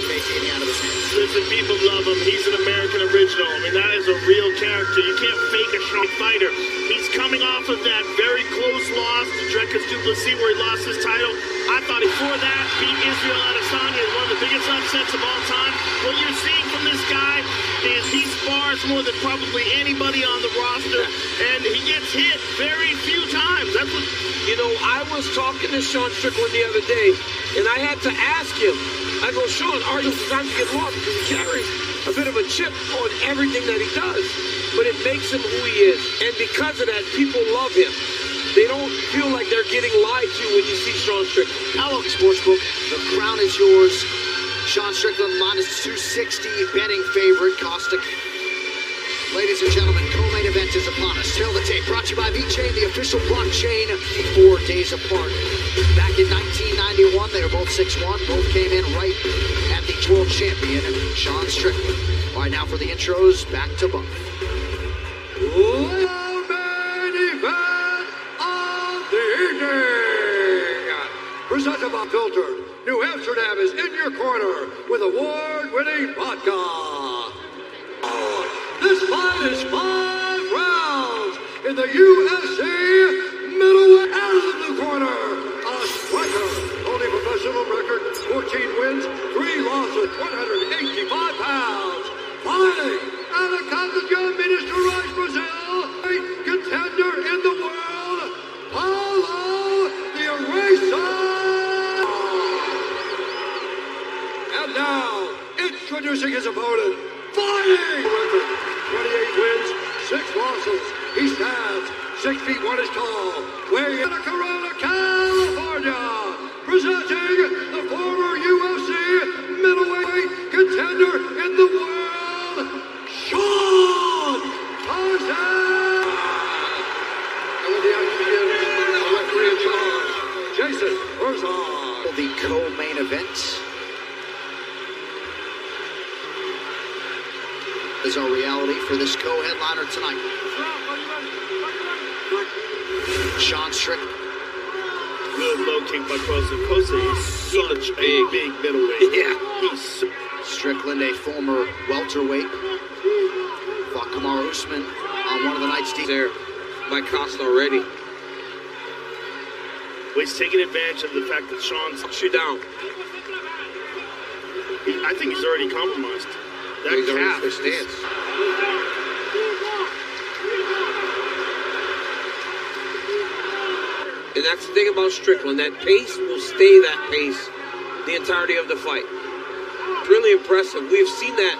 vacating out of his hands. Listen, people love him. He's an American original. I mean, that is a real character. You can't fake a strong fighter. He's coming off of that very close loss to Dricus du Plessis where he lost his title. I thought before that, beat Israel Adesanya is one of the biggest upsets of all time. What you're seeing from this guy is he spars more than probably anybody on the roster, and he gets hit very few times. That's what... You know, I was talking to Sean Strickland the other day, and I had to ask him, I go, Sean, are you trying to get lost? Because he carries a bit of a chip on everything that he does, but it makes him who he is. And because of that, people love him. They don't feel like they're getting lied to when you see Sean Strickland. Paulo Sportsbook, the crown is yours. Sean Strickland, minus 260, betting favorite, Costa. Ladies and gentlemen, co-main event is upon us. Tail the tape, brought to you by VeChain, the official blockchain, 4 days apart. Back in 1991, they were both 6'1", both came in right at the world champion, Sean Strickland. All right, now for the intros, back to Buff. Main event of the evening. Presented by Filtered, New Amsterdam is in your corner with award-winning vodka. This fight is 5 rounds in the UFC middleweight. Out of the blue corner, a striker, only professional record, 14 wins, 3 losses, 185 pounds. Fighting out of Cartagena, Minas Gerais, Brazil, great contender in the world, Paulo the Eraser. And now, introducing his opponent, fighting record, 28 wins, 6 losses. He stands 6 feet 1 inch tall, weighing in Corona, California, presenting the former UFC middleweight contender in the world, Sean Strickland. And with the action begins, the referee in charge, Jason Herzog. The co-main event is our reality for this co-headliner tonight. Sean Strickland. Good low kick by Costa. Costa is such a big middleweight. Yeah. Strickland, a former welterweight, fought Kamaru Usman on one of the nights. There by Costa already. Well, he's taking advantage of the fact that Sean's you down. I think he's already compromised. That He's already calf for stance. And that's the thing about Strickland. That pace will stay that pace the entirety of the fight. Really impressive. We've seen that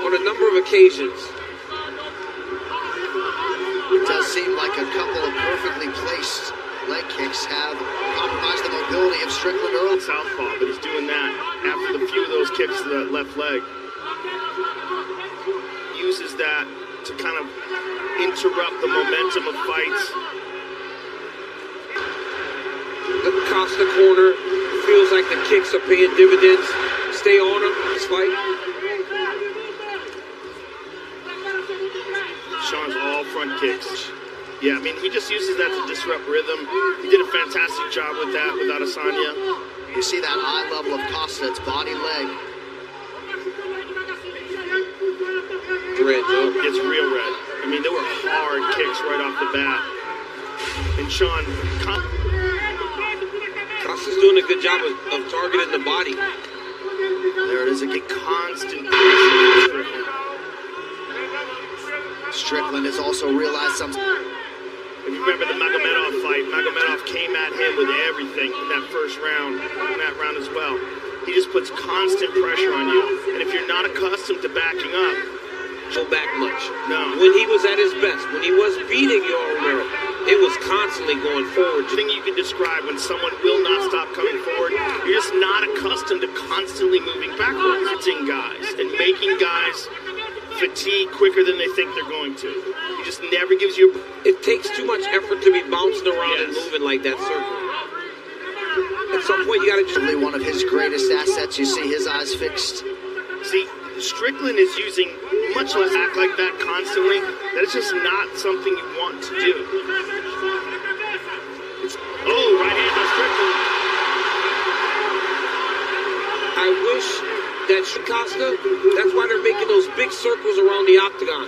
on a number of occasions. It does seem like a couple of perfectly placed leg kicks have compromised the mobility of Strickland early. Southpaw, but he's doing that after the few of those kicks to that left leg. Uses that to kind of interrupt the momentum of fights. The Costa corner feels like the kicks are paying dividends. Stay on him this fight. Sean's all front kicks. Yeah, I mean, he just uses that to disrupt rhythm. He did a fantastic job with that with Adesanya. You see that eye level of Costa, it's body leg. Red, Joe. It's real red. I mean, they were hard kicks right off the bat. And Sean... Costa's doing a good job of targeting the body. There it is again. Constant pressure. Strickland has also realized something. If you remember the Magomedov fight, Magomedov came at him with everything in that first round, in that round as well. He just puts constant pressure on you. And if you're not accustomed to backing up, Go back much. No. When he was at his best, when he was beating Yoel Romero, it was constantly going forward. The thing you can describe when someone will not stop coming forward, you're just not accustomed to constantly moving backwards. Hitting guys and making guys fatigue quicker than they think they're going to. He just never gives you... It takes too much effort to be bouncing around and moving like that circle. At some point, you got to... Probably one of his greatest assets. You see his eyes fixed. See, Strickland is using much less act like that constantly. That is just not something you want to do. Right hand by Strickland. I I wish that Costa, that's why they're making those big circles around the octagon.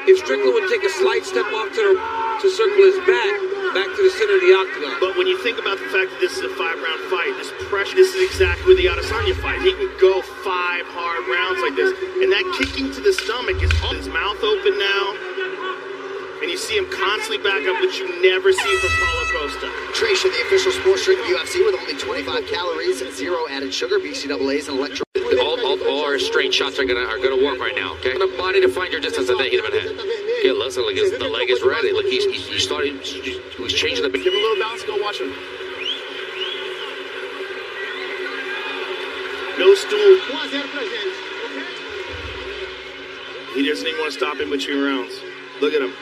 If Strickland would take a slight step off to circle his back to the center of the octagon. But when you think about the fact that this is a 5-round fight, this pressure, this is exactly where the Adesanya fight. He can go 5 hard rounds like this, and that kicking to the stomach is his mouth open now, and you see him constantly back up, which you never see from Paulo Costa. Tration, the official sports drink of UFC, with only 25 calories, 0 added sugar, BCAAs, and electro. All our straight shots are gonna work right now. Okay, the body to find your distance that they hit him in the head. Okay, listen, like the leg is ready. Like he's starting. He's changing the. Give him a little bounce. Go watch him. No stool. He doesn't even want to stop in between rounds. Look at him.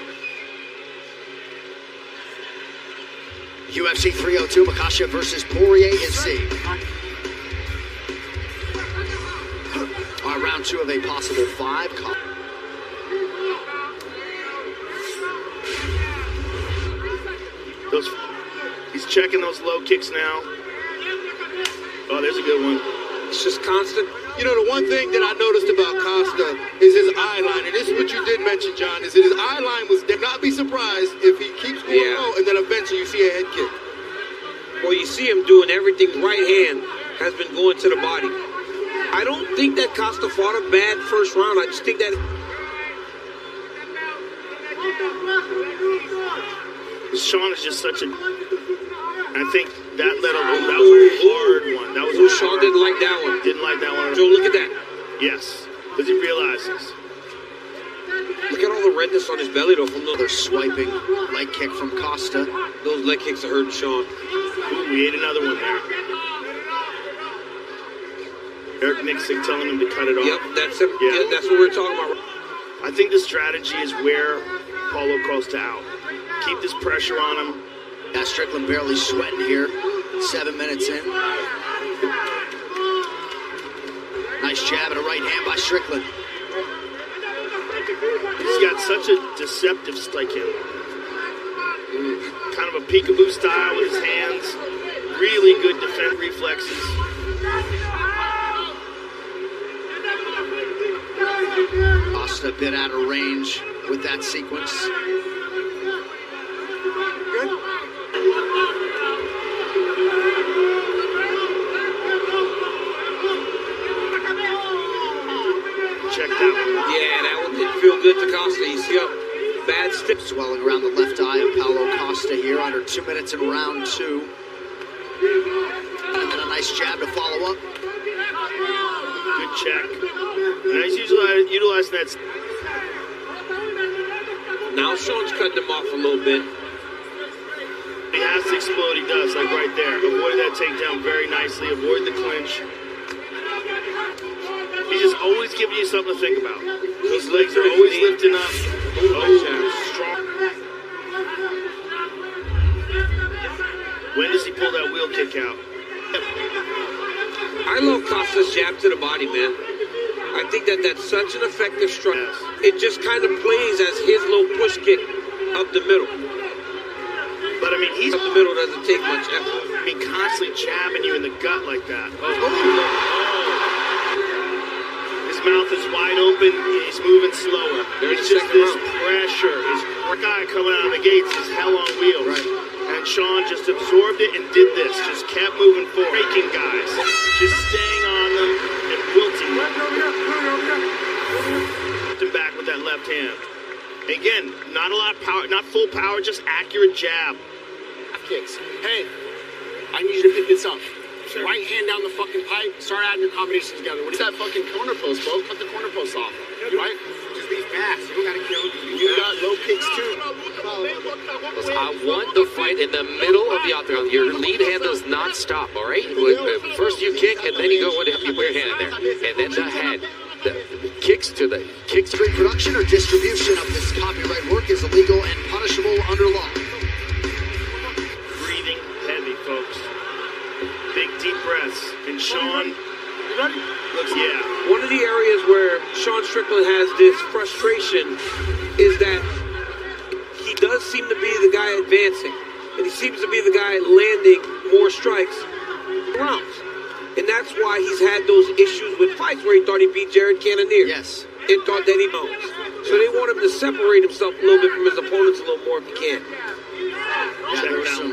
UFC 302, Makasha versus Poirier in C. Round 2 of a possible 5. He's checking those low kicks now. Oh, there's a good one. It's just constant. You know, the one thing that I noticed about Costa is his eye line, and this is what you did mention, John, is that his eye line was, not be surprised if he keeps going low and then eventually you see a head kick. Well, you see him doing everything. Right hand has been going to the body. I don't think that Costa fought a bad first round. I just think that Sean is just such a. I think that let alone that was a hard one. That was a Sean didn't like that one. Didn't like that one. Joe, look at that. Yes, because he realizes. Look at all the redness on his belly though from the Another swiping leg kick from Costa. Those leg kicks are hurting Sean. Ooh, we ate another one there. Eric Nixon telling him to cut it off. Yep, that's him. Yeah, that's what we're talking about. I think the strategy is wear Paulo Costa out. Keep this pressure on him. Now Strickland barely sweating here. 7 minutes in. Nice jab and a right hand by Strickland. He's got such a deceptive strike him. Kind of a peekaboo style with his hands. Really good defense reflexes. Costa a bit out of range with that sequence. Check that one. Yeah, that one didn't feel good to Costa. You see a bad stip Swelling around the left eye of Paulo Costa here under 2 minutes in round 2. And then a nice jab to follow up. Good check. Now he's utilizing that. Now Sean's cutting him off a little bit. He has to explode, he does, like right there. Avoided that takedown very nicely, avoid the clinch. He's just always giving you something to think about. His legs are always lifting up. Strong. When does he pull that wheel kick out? I love Costa's jab to the body, man. I think that that's such an effective strike. Yes. It just kind of plays as his little push kick up the middle. But I mean, he's Up the middle doesn't take much effort. I mean, constantly jabbing you in the gut like that. His mouth is wide open. He's moving slower. It's just this pressure. His guy coming out of the gates is hell on wheels. Right. And Sean just absorbed it and did this. Just kept moving forward. Breaking guys. Just staying on them and wilting them. Him back with that left hand. Again, not a lot of power, not full power, just accurate jab. Kicks. Hey, I need you to pick this up. Sure. Right hand down the fucking pipe. Start adding your combinations together. What is that fucking corner post, bro? Cut the corner post off. Right? Just be fast. You don't gotta kill. You got low kicks too. I want the fight in the middle of the octagon. Your lead hand does not stop, all right? First you kick, and then you go with it. You put your hand in there. And then the head. The kicks to the... Straight production or distribution of this copyright work is illegal and punishable under law. Breathing heavy, folks. Big deep breaths. And Sean looks, yeah. One of the areas where Sean Strickland has this frustration is that he does seem to be the guy advancing. And he seems to be the guy landing more strikes rounds. And that's why he's had those issues with fights where he thought he beat Jared Cannonier. Yes. And thought that he moans. So they want him to separate himself a little bit from his opponents a little more if he can. Yeah, there's some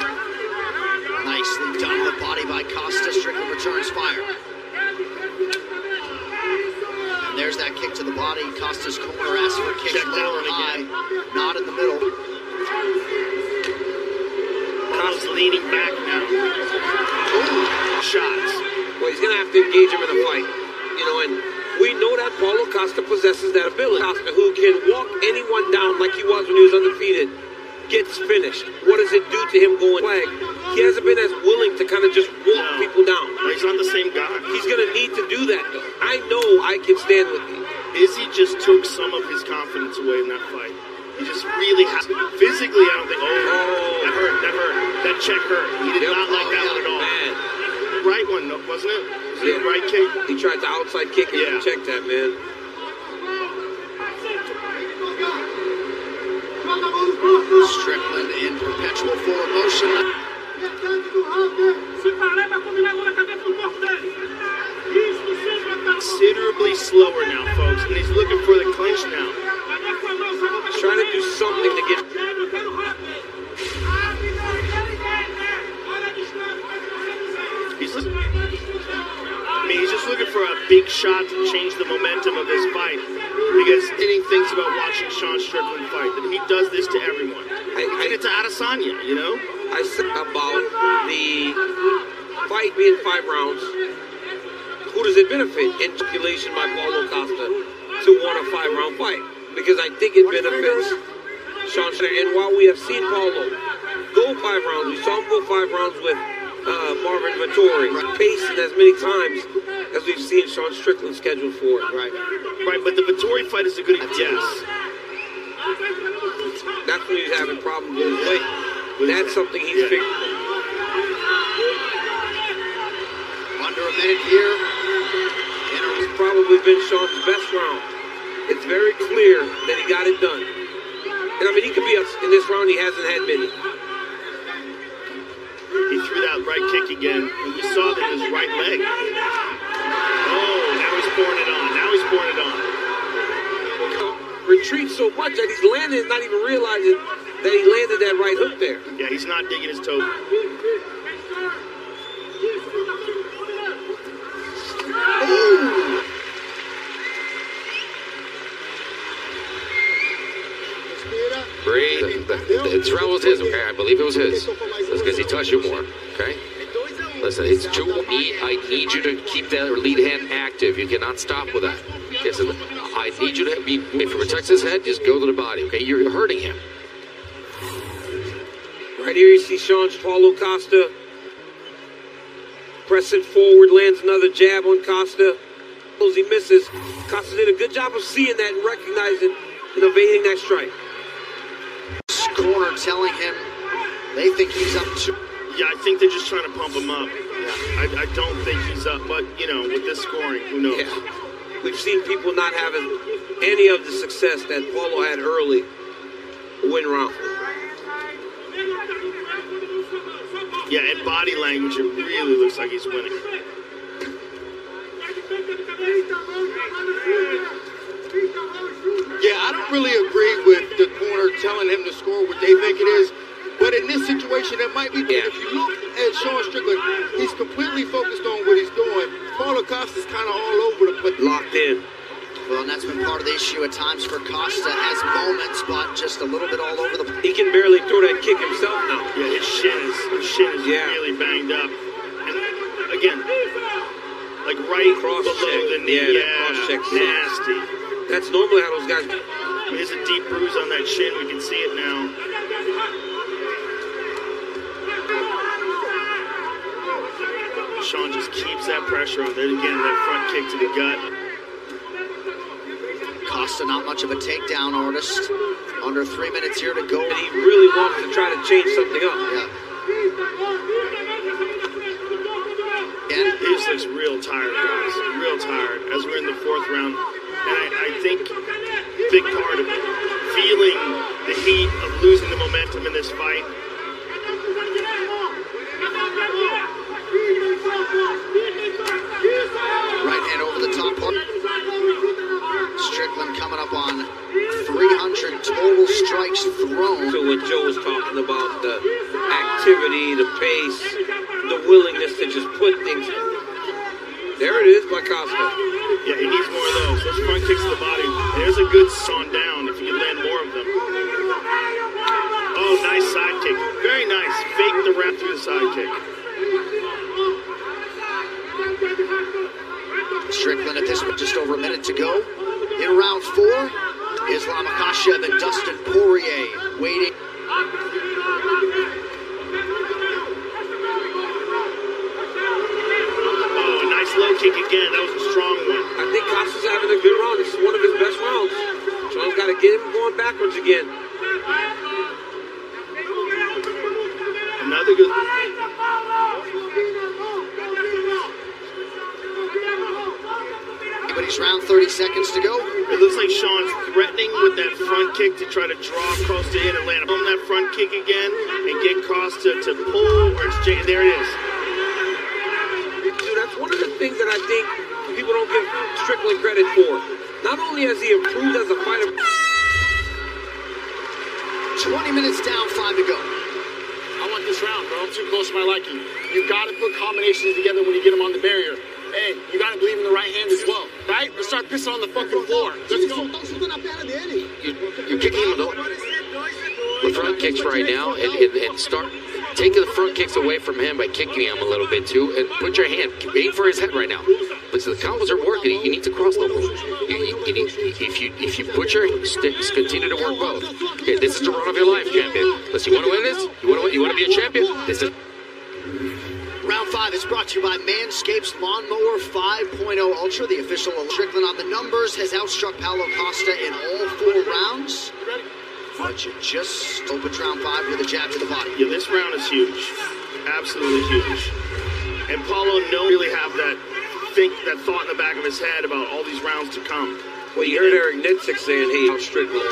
nicely done on the body by Costa. Strickland returns fire. And there's that kick to the body. Costa's corner asks for kicks low and high. Not in the middle. Costa's leaning back now. Ooh, shots. Well, he's going to have to engage him in a fight. You know, and we know that Paulo Costa possesses that ability. Costa, who can walk anyone down like he was when he was undefeated, gets finished. What does it do to him going flag? He hasn't been as willing to kind of just walk people down. He's not the same guy. He's going to need to do that, though. I know I can stand with you. Izzy just took some of his confidence away in that fight. He just really has. Physically, I don't think. Oh, that hurt. That hurt. That check hurt. He did not like that one at all. Man. Right one, wasn't it? Yeah. Right kick. He tried to outside kick and check that, man. Strickland in perpetual forward motion. Considerably slower now, folks, and he's looking for the clinch now. He's trying to do something to get. He's just looking for a big shot to change the momentum of this fight. Because anything thinks about watching Sean Strickland fight, that he does this to everyone. And it's Adesanya, you know? I said about the fight being 5 rounds. Who does it benefit? In calculation by Paulo Costa to want a 5-round fight. Because I think it benefits Sean Strickland. And while we have seen Paulo go 5 rounds, we saw him go 5 rounds with Marvin Vettori, pacing as many times as we've seen Sean Strickland scheduled for it. Right. Right, but the Vettori fight is a good yes. That's when he's having problems with his weight. That's something he's figured. Under a minute here. It's probably been Sean's best round. It's very clear that he got it done. And I mean, he could be in this round, he hasn't had many. He threw that right kick again, and we saw that his right leg. Oh, now he's pouring it on. Now he's pouring it on. Retreats so much that he's landed, not even realizing that he landed that right hook there. Yeah, he's not digging his toe. Ooh. Bree, the round was his, okay? I believe it was his. That's because he touched you more, okay? Listen, it's too neat. I need you to keep that lead hand active. You cannot stop with that. Yes, I need you to be, if it protects his head, just go to the body, okay? You're hurting him. Right here you see Sean Paulo Costa pressing forward, lands another jab on Costa. He misses. Costa did a good job of seeing that and recognizing and evading that strike. Corner telling him they think he's up to. Yeah, I think they're just trying to pump him up. Yeah, I don't think he's up, but, you know, with this scoring, who knows? Yeah. We've seen people not having any of the success that Paulo had early win round. Yeah, and body language, it really looks like he's winning. Yeah, I don't really agree with the corner telling him to score what they think it is. But in this situation, that might be good. If you look at Sean Strickland, he's completely focused on what he's doing. Paulo Costa's kind of all over the place. Locked in. Well, and that's been part of the issue at times for Costa. Has moments, but just a little bit all over the place. He can barely throw that kick himself now. Yeah, his shin is really banged up. And again, like right cross below check. the knee. Yeah, Yeah, cross check. nasty. That's normally how those guys. There's a deep bruise on that shin. We can see it now. Sean just keeps that pressure on there. Again, that front kick to the gut. Costa not much of a takedown artist. Under 3 minutes here to go. And he really wants to try to change something up. Yeah. And he just looks real tired, guys. Real tired as we're in the 4th round. And I think a big part of it, feeling the heat of losing the momentum in this fight. grown. So when Joe was talking about the activity, the pace, the willingness to just put things. There it is by Costa. Yeah, he needs more of those. Those front kicks to the body. There's a good sawn down if you can land more of them. Oh, nice side kick. Very nice. Fake the wrap through the side kick. Strickland at this one, just over a minute to go. In round 4, Islam Makhachev and Dustin Poirier waiting. Oh, nice low kick again. That was a strong one. I think Costa's having a good round. This is one of his best rounds. Sean's got to get him going backwards again. Another good. But he's round 30 seconds to go. It looks like Sean's threatening with that front kick to try to draw Costa in and land on that front kick again and get Costa to pull or exchange. There it is. Dude, that's one of the things that I think people don't give Strickland credit for. Not only has he improved as a fighter. 20 minutes down, 5 to go. I want this round, bro. I'm too close to my liking. You got to put combinations together when you get him on the barrier. Hey, you got to believe in the right hand as well, right? Let's start pissing on the fucking floor. Let's go. You're kicking him the front kicks right now and start taking the front kicks away from him by kicking him a little bit too, and put your hand, aim for his head right now. But so the combos are working. You need to cross level. If you put your sticks, continue to work both. Okay, this is the run of your life, champion. Listen, you want to win this? You want to be a champion? This is. Round 5 is brought to you by Manscaped's Lawnmower 5.0 Ultra. The official Strickland on the numbers has outstruck Paulo Costa in all 4 rounds. But you just opened round 5 with a jab to the body. Yeah, this round is huge. Absolutely huge. And Paulo really have that thought in the back of his head about all these rounds to come. Well, you heard Eric Nitzik saying, hey, I'm Strickland.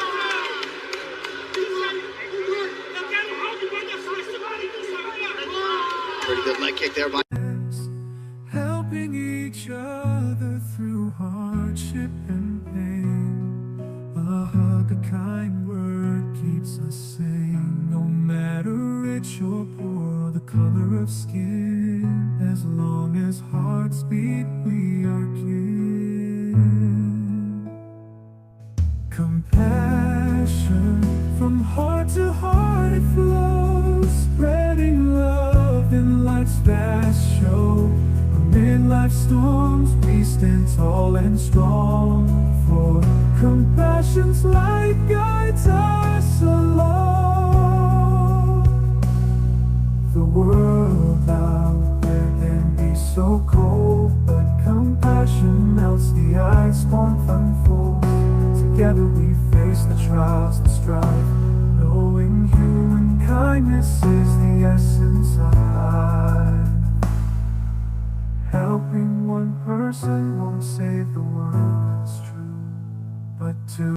Pretty good leg kick there by. Helping each other through hardship and pain. A hug, a kind word keeps us sane. No matter rich or poor, the color of skin. As long as hearts beat, we are kin. Compassion from heart to heart it flows, spreading love in life's vast show. Amid life's storms, we stand tall and strong. For compassion's light guides us along. The world out there can be so cold, but compassion melts the ice, warmth unfolds. Together we face the trials and strife, knowing human kindness is the essence of life. Helping one person won't save the world, it's true, but two